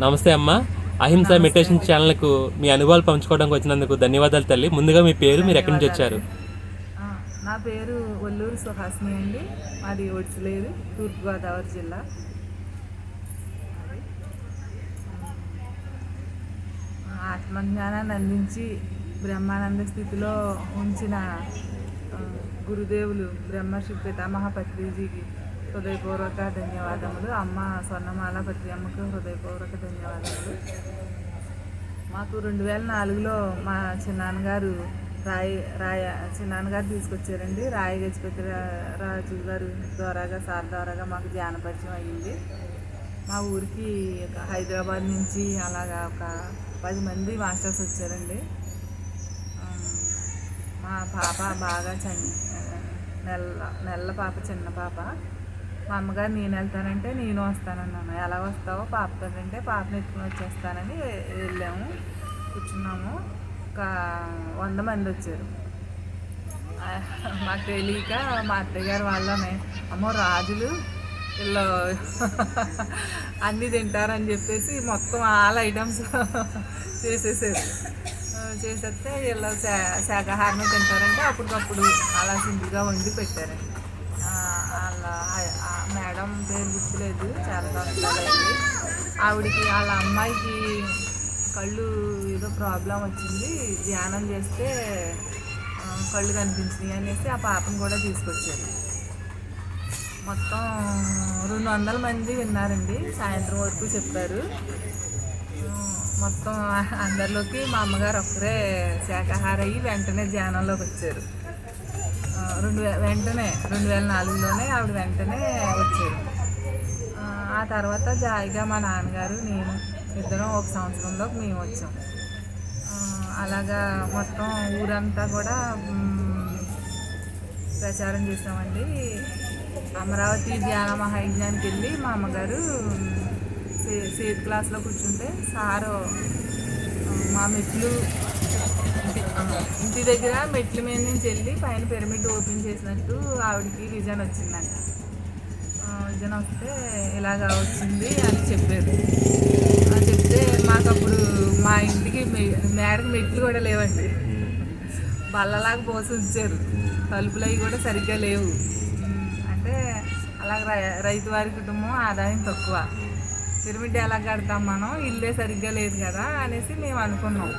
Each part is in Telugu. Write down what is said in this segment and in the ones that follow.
నమస్తే అమ్మ. అహింస నమస్తే మెడిటేషన్ అండి. ఛానల్కు మీ అనుభవాలు పంచుకోవడానికి వచ్చినందుకు ధన్యవాదాలు తల్లి. ముందుగా మీ పేరు, మీరు ఎక్కడి నుంచి వచ్చారు? ధన్యవాదాలండి. ఆ, నా పేరు ఒల్లూరు సుహాసిని అండి. మాది ఒడిసిలేరు, తూర్పుగోదావరి జిల్లా. ఆత్మజ్ఞానాన్ని అందించి బ్రహ్మానంద స్థితిలో ఉంచిన ఆ, గురుదేవులు బ్రహ్మర్షి పితామహ పత్రిజీకి హృదయపూర్వక ధన్యవాదములు. అమ్మ స్వర్ణమాల పత్రి అమ్మకు హృదయపూర్వక ధన్యవాదములు. మాకు 2004లో మా చిన్నాన్నగారు చిన్నాన్నగారు తీసుకొచ్చారండి. రాయ గజపతి రాజు గారు ద్వారాగా సార్ ద్వారాగా మాకు ధ్యాన పరిచయం అయ్యింది. మా ఊరికి హైదరాబాద్ నుంచి అలాగా ఒక 10 మంది మాస్టర్స్ వచ్చారండి. మా పాప బాగా నెల పాప, చిన్న పాప. మా అమ్మగారు నేను వెళ్తానంటే నేను వస్తానన్నాను. ఎలా వస్తావో పాపతో అంటే పాపను ఎత్తుకుని వచ్చేస్తానని వెళ్ళాము. కూర్చున్నాము. ఒక 100 మంది వచ్చారు. మాకు తెలియక మా అత్తయ్య గారు వాళ్ళనే, అమ్మో రాజులు వీళ్ళు అన్నీ తింటారని చెప్పేసి మొత్తం ఆల్ ఐటమ్స్ చేసేసారు. చేసేస్తే వీళ్ళు శాకాహారమే తింటారంటే అప్పటికప్పుడు అలా సింపుల్గా వండి పెట్టారండి. వాళ్ళ మేడం పేరు గుర్తులేదు, చాలా సంవత్సరాలు అయింది. ఆవిడకి వాళ్ళ అమ్మాయికి కళ్ళు ఏదో ప్రాబ్లం వచ్చింది, ధ్యానం చేస్తే కళ్ళు కనిపించినాయి అనేసి ఆ పాపను కూడా తీసుకొచ్చారు. మొత్తం 200 మంది విన్నారండి. సాయంత్రం వరకు చెప్పారు. మొత్తం అందరిలోకి మా అమ్మగారు ఒక్కరే శాకాహార అయ్యి వెంటనే ధ్యానంలోకి వచ్చారు. వెంటనే 2004లోనే ఆవిడ వెంటనే వచ్చారు. ఆ తర్వాత జాయిగా మా నాన్నగారు నేను ఇద్దరం ఒక సంవత్సరంలోకి మేము వచ్చాం. అలాగా మొత్తం ఊరంతా కూడా ప్రచారం చేసామండి. అమరావతి ధ్యాన మహాయజ్ఞానికి వెళ్ళి మా అమ్మగారు సేత్ క్లాస్లో కూర్చుంటే సారు మా ఇంటి దగ్గర మెట్ల మీద నుంచి వెళ్ళి పైన పిరమిడ్ ఓపెన్ చేసినట్టు ఆవిడకి విజన్ వచ్చిందంట. విజన్ వస్తే ఇలాగా వచ్చింది అని చెప్పారు. చెప్తే మాకు అప్పుడు మా ఇంటికి మేడకి మెట్లు కూడా లేవండి. బల్లలాగా పోసి ఉంచారు. తలుపులు అవి కూడా సరిగ్గా లేవు. అంటే అలాగ రైతు వారి కుటుంబం ఆదాయం తక్కువ, పిరమిడ్ ఎలా కడతాం మనం, ఇల్లే సరిగ్గా లేదు కదా అనేసి మేము అనుకున్నాం.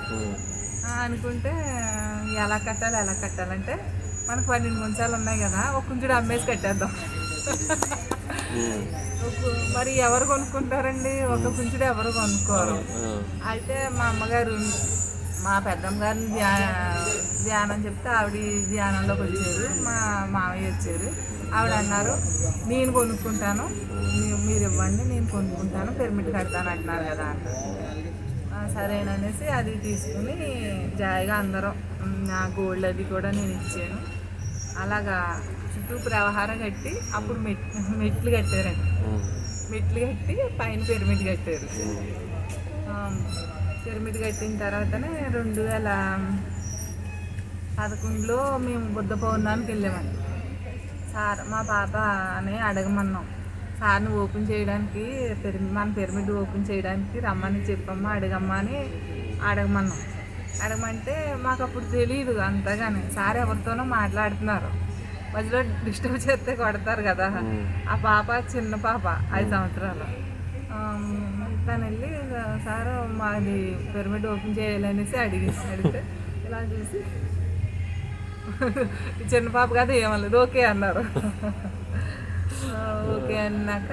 అనుకుంటే ఎలా కట్టాలంటే మనకు 12 గుంచాలు ఉన్నాయి కదా, ఒక కుంచుడు అమ్మేసి కట్టేద్దాం. మరి ఎవరు కొనుక్కుంటారండి? ఒక కుంచుడు ఎవరు కొనుక్కోరు. అయితే మా అమ్మగారు మా పెద్దమ్మ గారిని ధ్యానం చెప్తే ఆవిడ ధ్యానంలోకి వచ్చారు. మా మామయ్య వచ్చారు. ఆవిడ అన్నారు, నేను కొనుక్కుంటాను, మీరు ఇవ్వండి, నేను కొనుక్కుంటాను, పిరమిడ్ కడతాను అంటున్నారు కదా అన్నారు. సరేననేసి అది తీసుకుని జాయిగా అందరం నా గోల్డ్ అది కూడా నేను ఇచ్చాను. అలాగా చుట్టూ ప్రవహారం కట్టి అప్పుడు మెట్లు కట్టారండి. మెట్లు కట్టి పైన పిరమిడ్ కట్టారు. పిరమిడ్ కట్టిన తర్వాతనే 2011లో మేము బుద్ధ పౌర్ణానికి వెళ్ళామండి. సార్ మా పాప అని అడగమన్నాం. సార్ని ఓపెన్ చేయడానికి మన పిరమిడ్ ఓపెన్ చేయడానికి రమ్మని చెప్పమ్మా, అడగమ్మా అని అడగమన్నాం. అడగమంటే మాకు అప్పుడు తెలియదు అంతగానే. సార్ ఎవరితోనో మాట్లాడుతున్నారు, మధ్యలో డిస్టర్బ్ చేస్తే కొడతారు కదా. ఆ పాప చిన్న పాప, 5 సంవత్సరాలు. తను వెళ్ళి సార్ మాది పిరమిడ్ ఓపెన్ చేయాలనేసి అడిగితే ఇలా చూసి చిన్న పాప కదా ఏమలేదు, ఓకే అన్నారు. ఓకే అన్నాక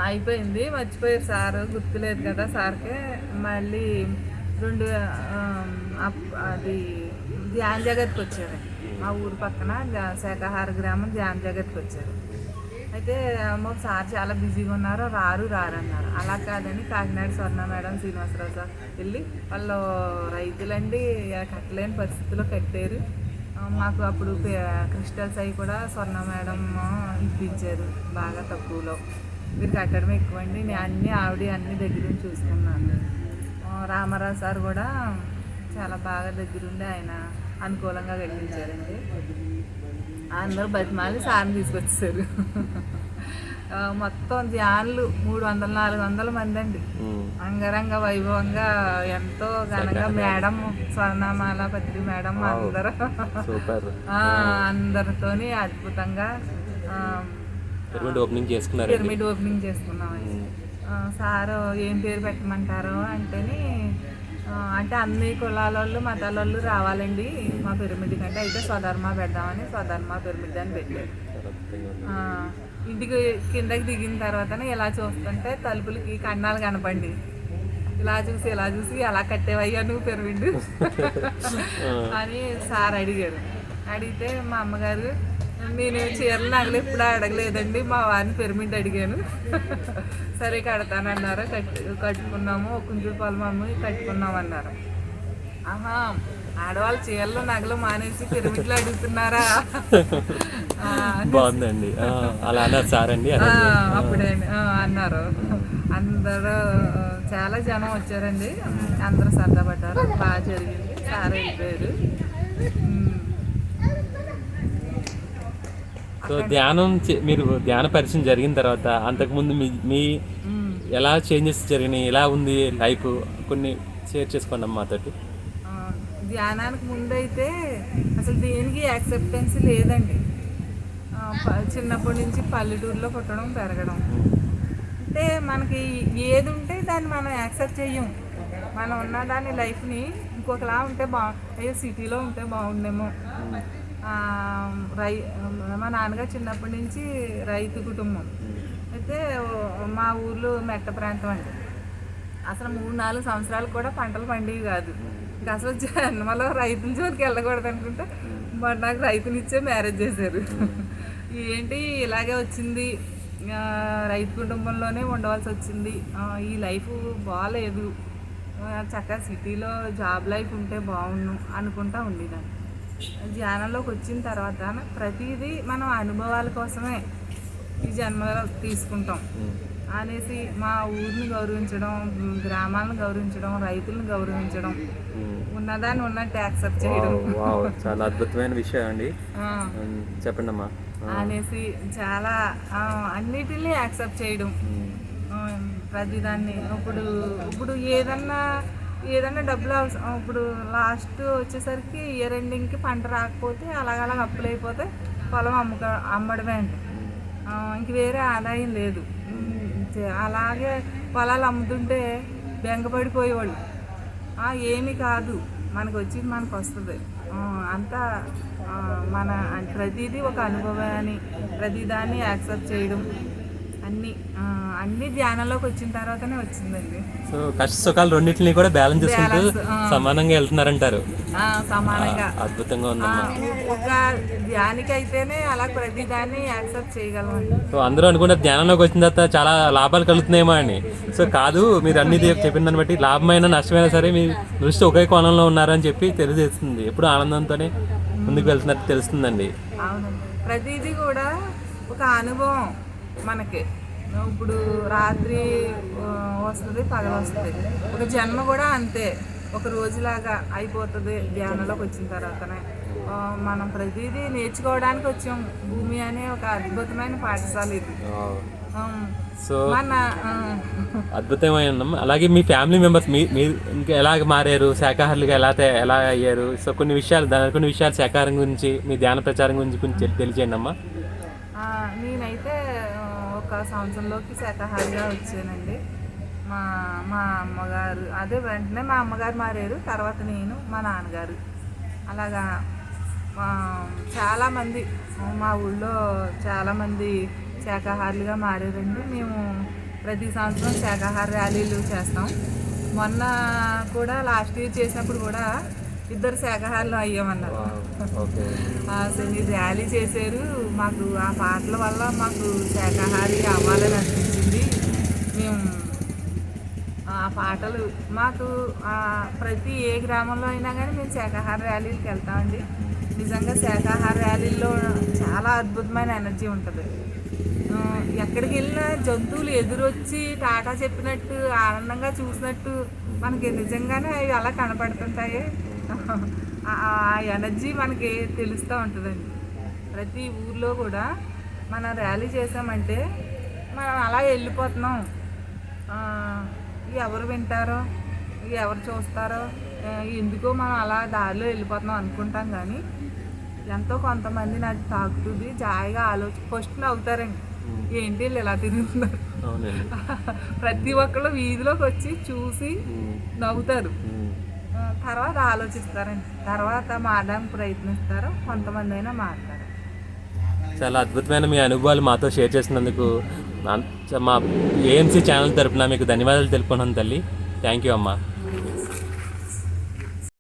అయిపోయింది. మర్చిపోయారు సారు, గుర్తులేదు కదా సార్కే. మళ్ళీ అది ధ్యాన జగత్కి వచ్చారు. మా ఊరు పక్కన శాకాహార గ్రామం ధ్యాన జగత్కి వచ్చారు. అయితే సార్ చాలా బిజీగా ఉన్నారు, రారన్నారు. అలా కాదని కాకినాడ స్వర్ణ మేడం, శ్రీనివాసరావు సార్ వెళ్ళి వాళ్ళు రైతులండి కట్టలేని పరిస్థితుల్లో కట్టారు. మాకు అప్పుడు క్రిస్టల్స్ అవి కూడా స్వర్ణ మేడం ఇప్పించారు బాగా తక్కువలో. మీరు కట్టడం ఎక్కువండి, నేను అన్ని దగ్గరుండి చూసుకున్నాను. రామారావు సార్ కూడా చాలా బాగా దగ్గరుండి ఆయన అనుకూలంగా కట్టించారండి. అందరూ బతిమాలి సార్ని తీసుకొచ్చేసారు. మొత్తం ధ్యానులు 300-400 మంది అండి. అంగరంగ వైభవంగా ఎంతో ఘనంగా మేడం స్వర్ణమాల పత్రి మేడం అందరూ అందరితోని అద్భుతంగా ఓపెనింగ్ చేసుకున్నారు. పిరమిడ్ ఓపెనింగ్ చేసుకున్నామండి. సారు ఏం పేరు పెట్టమంటారో అంటేని అంటే అన్ని కులాల వాళ్ళు మతాల వాళ్ళు రావాలండి మా పిరమిడ్ కంటే, అయితే స్వధర్మ పెడదామని స్వధర్మ పిరమిడ్ అని పెట్టారు. ఇంటికి కిందకి దిగిన తర్వాత ఇలా చూస్తుంటే తలుపులకి కన్నాలు కనపండి. ఇలా చూసి ఎలా కట్టేవయ్యా నువ్వు పిరమిడ్ అని సార్ అడిగారు. అడిగితే మా అమ్మగారు, నేను చీరలు నగలు ఎప్పుడు అడగలేదండి, మా వారిని పిరమిడ్ అడిగాను, సరే కడతానన్నారు. కట్టుకున్నాము, కుంజుడు పొలం అమ్మి కట్టుకున్నాము అన్నారు. ఆహా, ఆడవాళ్ళు చీరలు నగలు మానేసి పిరమిడ్లు అడుగుతున్నారా? బాగుందండి, అలా అన్నారు సార్ అండి. అప్పుడే అన్నారు. అందరూ చాలా జనం వచ్చారండి, అందరూ సరదా పడ్డారు, బాగా జరిగింది. సార్ వెళ్ళిపోయారు. సో ధ్యానం మీరు ధ్యాన పరిచయం జరిగిన తర్వాత అంతకుముందు మీ ఎలా చేంజెస్ జరిగినాయి, ఎలా ఉంది లైఫ్, కొన్ని షేర్ చేసుకోండి అమ్మ మాతోటి. ధ్యానానికి ముందైతే అసలు దేనికి యాక్సెప్టెన్స్ లేదండి. చిన్నప్పటి నుంచి పల్లెటూరులో పుట్టడం పెరగడం అంటే మనకి ఏది ఉంటే దాన్ని మనం యాక్సెప్ట్ చెయ్యం. మనం ఉన్న దాని లైఫ్ని ఇంకొకలా ఉంటే అయ్యో సిటీలో ఉంటే బాగుండేమో. మా నాన్నగారు చిన్నప్పటి నుంచి రైతు కుటుంబం. అయితే మా ఊర్లో మెట్ట ప్రాంతం అండి. అసలు 3-4 సంవత్సరాలు కూడా పంటలు పండేవి కాదు. ఇంకా అసలు జన్మలో రైతుల జోలికి వెళ్ళకూడదు అనుకుంటే మరి నాకు రైతునిచ్చే మ్యారేజ్ చేశారు. ఏంటి ఇలాగే వచ్చింది, రైతు కుటుంబంలోనే ఉండవలసి వచ్చింది, ఈ లైఫ్ బాగాలేదు, చక్కగా సిటీలో జాబ్ లైఫ్ ఉంటే బాగుండు అనుకుంటా ఉండేదాన్ని. ధ్యానంలోకి వచ్చిన తర్వాత ప్రతిదీ మనం అనుభవాల కోసమే ఈ జన్మలో తీసుకుంటాం అనేసి మా ఊరిని గౌరవించడం, గ్రామాలను గౌరవించడం, రైతులను గౌరవించడం, ఉన్నదాన్ని ఉన్నట్టు యాక్సెప్ట్ చేయడం చాలా అద్భుతమైన విషయం అండి. చెప్పండి అమ్మా. అనేసి చాలా అన్నిటినీ యాక్సెప్ట్ చేయడం, ప్రతిదాన్ని. ఇప్పుడు ఏదన్నా డబ్బులు అవసరం, ఇప్పుడు లాస్ట్ వచ్చేసరికి ఇయర్ ఎండింగ్కి పంట రాకపోతే అలాగ అప్పులు అయిపోతే పొలం అమ్మడమే అంటే ఇంక వేరే ఆదాయం లేదు. అలాగే పొలాలు అమ్ముతుంటే బెంగపడిపోయేవాళ్ళు. ఏమీ కాదు, మనకు వచ్చింది మనకు వస్తుంది. అంతా మన ప్రతిదీ ఒక అనుభవాన్ని, ప్రతిదాన్ని యాక్సెప్ట్ చేయడం, అన్ని ధ్యానంలోకి వచ్చిన తర్వాతనే వచ్చిందండి. సో కష్ట సుఖాలు రెండింటిని కూడా బ్యాలెన్స్ చేసుకుంటూ సమానంగా వెళ్తున్నారంటారు. సమానంగా అద్భుతంగా ఉందమ్మా. ఒక ధ్యానికి అయితేనే అలా ప్రతిదాన్ని యాక్సెప్ట్ చేయగలం. సో అందరూ అనుకుంటే ధ్యానంలోకి వచ్చిన తర్వాత చాలా లాభాలు కలుగుతున్నాయేమో అని. సో కాదు, మీరు అన్ని చెప్పిన దాన్ని బట్టి లాభమైనా నష్టమైనా సరే మీ దృష్టి ఒకే కోణంలో ఉన్నారని చెప్పి తెలియజేస్తుంది. ఎప్పుడు ఆనందంతోనే ముందుకు వెళ్తున్నట్టు తెలుస్తుందండి. అవునండి, ప్రతిదీ కూడా ఒక అనుభవం మనకి. ఇప్పుడు రాత్రి వస్తుంది, పగలు వస్తుంది, ఒక జన్మ కూడా అంతే, ఒక రోజులాగా అయిపోతుంది ధ్యానంలోకి వచ్చిన తర్వాతనే. మనం ప్రతిదీ నేర్చుకోవడానికి వచ్చాం. భూమి అనే ఒక అద్భుతమైన పాఠశాల ఇది. సో అద్భుతమైన. అలాగే మీ ఫ్యామిలీ మెంబర్స్ మీరు ఇంకా ఎలాగ మారారు, శాకాహారులుగా ఎలా అయ్యారు? సో కొన్ని విషయాలు శాకాహారం గురించి, మీ ధ్యాన ప్రచారం గురించి కొంచెం తెలియజేయండి అమ్మా. నేనైతే ఒక సంవత్సరంలోకి శాకాహారిగా వచ్చానండి. మా అమ్మగారు వెంటనే మా అమ్మగారు మారారు, తర్వాత నేను, మా నాన్నగారు, అలాగా చాలామంది మా ఊళ్ళో చాలామంది శాకాహారులుగా మారారండి. మేము ప్రతి సంవత్సరం శాకాహార ర్యాలీలు చేస్తాం. మొన్న కూడా లాస్ట్ ఇయర్ చేసినప్పుడు కూడా 2 శాకాహారులు అయ్యామన్నారు. అసలు ర్యాలీ చేశారు. మాకు ఆ పాటల వల్ల మాకు శాకాహారి అవ్వాలని అనిపించింది. మేము ఆ పాటలు మాకు ప్రతి ఏ గ్రామంలో అయినా కానీ మేము శాకాహార ర్యాలీకి వెళ్తామండి. నిజంగా శాకాహార ర్యాలీల్లో చాలా అద్భుతమైన ఎనర్జీ ఉంటుంది. ఎక్కడికి వెళ్ళినా జంతువులు ఎదురొచ్చి టాటా చెప్పినట్టు ఆనందంగా చూసినట్టు మనకి నిజంగానే అవి అలా కనపడుతుంటాయి. ఆ ఎనర్జీ మనకి తెలుస్తూ ఉంటుందండి. ప్రతి ఊర్లో కూడా మనం ర్యాలీ చేసామంటే మనం అలా వెళ్ళిపోతున్నాం, ఎవరు వింటారో ఎవరు చూస్తారో ఎందుకో మనం అలా దారిలో వెళ్ళిపోతున్నాం అనుకుంటాం. కానీ ఎంతో కొంతమంది నాకు తాకుతుంది జాయిగా ఫస్ట్ నవ్వుతారండి, ఏంటి వీళ్ళు ఇలా తిరుగుతున్నారు. ప్రతి ఒక్కళ్ళు వీధిలోకి వచ్చి చూసి నవ్వుతారు, తర్వాత ఆలోచిస్తారండి, తర్వాత మారడానికి ప్రయత్నిస్తారు, కొంతమంది అయినా మారుతారు. చాలా అద్భుతమైన మీ అనుభవాలు మాతో షేర్ చేసినందుకు మా ఏఎంసీ ఛానల్ తరపున మీకు ధన్యవాదాలు తెలుపుకున్నాను తల్లి. థ్యాంక్ యూ అమ్మా.